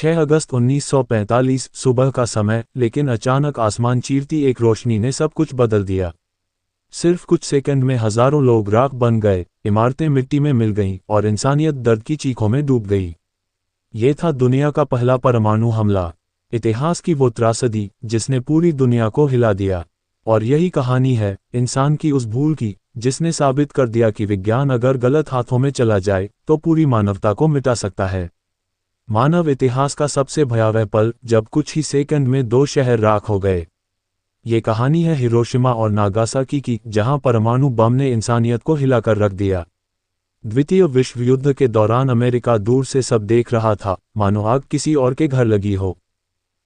6 अगस्त 1945 सुबह का समय, लेकिन अचानक आसमान चीरती एक रोशनी ने सब कुछ बदल दिया। सिर्फ कुछ सेकंड में हजारों लोग राख बन गए, इमारतें मिट्टी में मिल गईं और इंसानियत दर्द की चीखों में डूब गई। ये था दुनिया का पहला परमाणु हमला, इतिहास की वो त्रासदी जिसने पूरी दुनिया को हिला दिया। और यही कहानी है इंसान की उस भूल की, जिसने साबित कर दिया कि विज्ञान अगर गलत हाथों में चला जाए तो पूरी मानवता को मिटा सकता है। मानव इतिहास का सबसे भयावह पल, जब कुछ ही सेकंड में 2 शहर राख हो गए। ये कहानी है हिरोशिमा और नागासाकी की, जहां परमाणु बम ने इंसानियत को हिलाकर रख दिया। द्वितीय विश्व युद्ध के दौरान अमेरिका दूर से सब देख रहा था, मानो आग किसी और के घर लगी हो।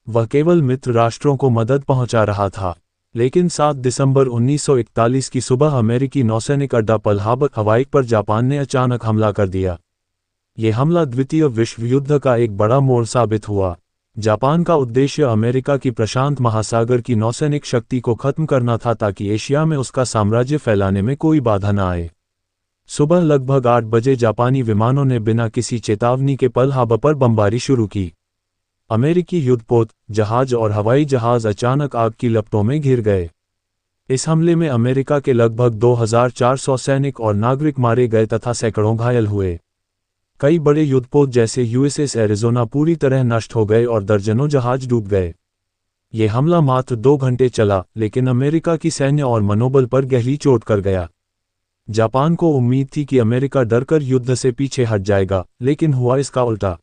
वह केवल मित्र राष्ट्रों को मदद पहुंचा रहा था। लेकिन 7 दिसंबर 1941 की सुबह अमेरिकी नौसैनिक अड्डा पर्ल हार्बर हवाई पर जापान ने अचानक हमला कर दिया। ये हमला द्वितीय विश्व युद्ध का एक बड़ा मोड़ साबित हुआ। जापान का उद्देश्य अमेरिका की प्रशांत महासागर की नौसैनिक शक्ति को खत्म करना था, ताकि एशिया में उसका साम्राज्य फैलाने में कोई बाधा न आए। सुबह लगभग 8 बजे जापानी विमानों ने बिना किसी चेतावनी के पर्ल हार्बर पर बमबारी शुरू की। अमेरिकी युद्धपोत, जहाज और हवाई जहाज अचानक आग की लपटों में घिर गए। इस हमले में अमेरिका के लगभग 2400 सैनिक और नागरिक मारे गए तथा सैकड़ों घायल हुए। कई बड़े युद्धपोत जैसे यूएसएस एरिज़ोना पूरी तरह नष्ट हो गए और दर्जनों जहाज डूब गए। ये हमला मात्र 2 घंटे चला, लेकिन अमेरिका की सैन्य और मनोबल पर गहरी चोट कर गया। जापान को उम्मीद थी कि अमेरिका डरकर युद्ध से पीछे हट जाएगा, लेकिन हुआ इसका उल्टा।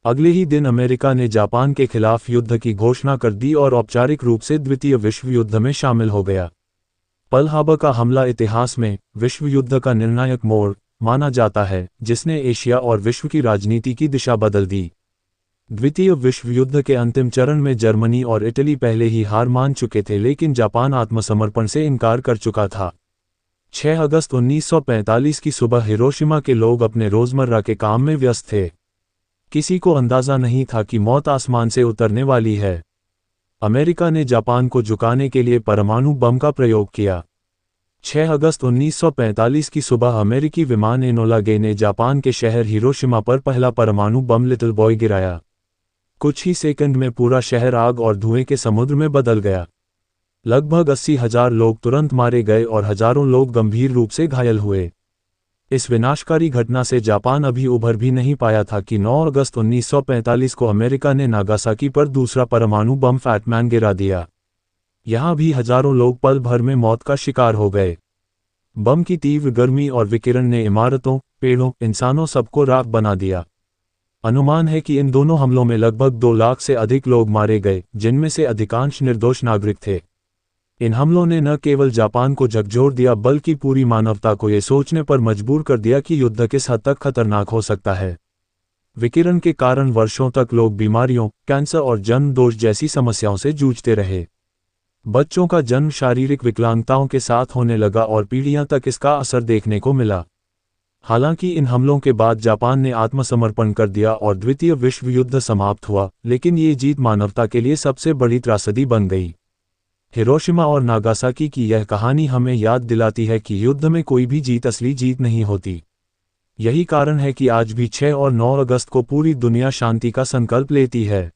अगले ही दिन अमेरिका ने जापान के खिलाफ युद्ध की घोषणा कर दी और औपचारिक रूप से द्वितीय विश्व युद्ध में शामिल हो गया। पर्ल हार्बर का हमला इतिहास में विश्व युद्ध का निर्णायक मोड़ माना जाता है, जिसने एशिया और विश्व की राजनीति की दिशा बदल दी। द्वितीय विश्व युद्ध के अंतिम चरण में जर्मनी और इटली पहले ही हार मान चुके थे, लेकिन जापान आत्मसमर्पण से इनकार कर चुका था। 6 अगस्त 1945 की सुबह हिरोशिमा के लोग अपने रोजमर्रा के काम में व्यस्त थे। किसी को अंदाजा नहीं था कि मौत आसमान से उतरने वाली है। अमेरिका ने जापान को झुकाने के लिए परमाणु बम का प्रयोग किया। 6 अगस्त 1945 की सुबह अमेरिकी विमान एनोला गे ने जापान के शहर हिरोशिमा पर पहला परमाणु बम लिटिल बॉय गिराया। कुछ ही सेकंड में पूरा शहर आग और धुएं के समुद्र में बदल गया। लगभग 80,000 लोग तुरंत मारे गए और हजारों लोग गंभीर रूप से घायल हुए। इस विनाशकारी घटना से जापान अभी उभर भी नहीं पाया था कि 9 अगस्त 1945 को अमेरिका ने नागासाकी पर दूसरा परमाणु बम फैटमैन गिरा दिया। यहाँ भी हजारों लोग पल भर में मौत का शिकार हो गए। बम की तीव्र गर्मी और विकिरण ने इमारतों, पेड़ों, इंसानों सबको राख बना दिया। अनुमान है कि इन दोनों हमलों में लगभग 2 लाख से अधिक लोग मारे गए, जिनमें से अधिकांश निर्दोष नागरिक थे। इन हमलों ने न केवल जापान को झकझोर दिया, बल्कि पूरी मानवता को ये सोचने पर मजबूर कर दिया कि युद्ध किस हद तक खतरनाक हो सकता है। विकिरण के कारण वर्षों तक लोग बीमारियों, कैंसर और जन्म दोष जैसी समस्याओं से जूझते रहे। बच्चों का जन्म शारीरिक विकलांगताओं के साथ होने लगा और पीढ़ियां तक इसका असर देखने को मिला। हालांकि इन हमलों के बाद जापान ने आत्मसमर्पण कर दिया और द्वितीय विश्व युद्ध समाप्त हुआ, लेकिन ये जीत मानवता के लिए सबसे बड़ी त्रासदी बन गई। हिरोशिमा और नागासाकी की यह कहानी हमें याद दिलाती है कि युद्ध में कोई भी जीत असली जीत नहीं होती। यही कारण है कि आज भी 6 और 9 अगस्त को पूरी दुनिया शांति का संकल्प लेती है।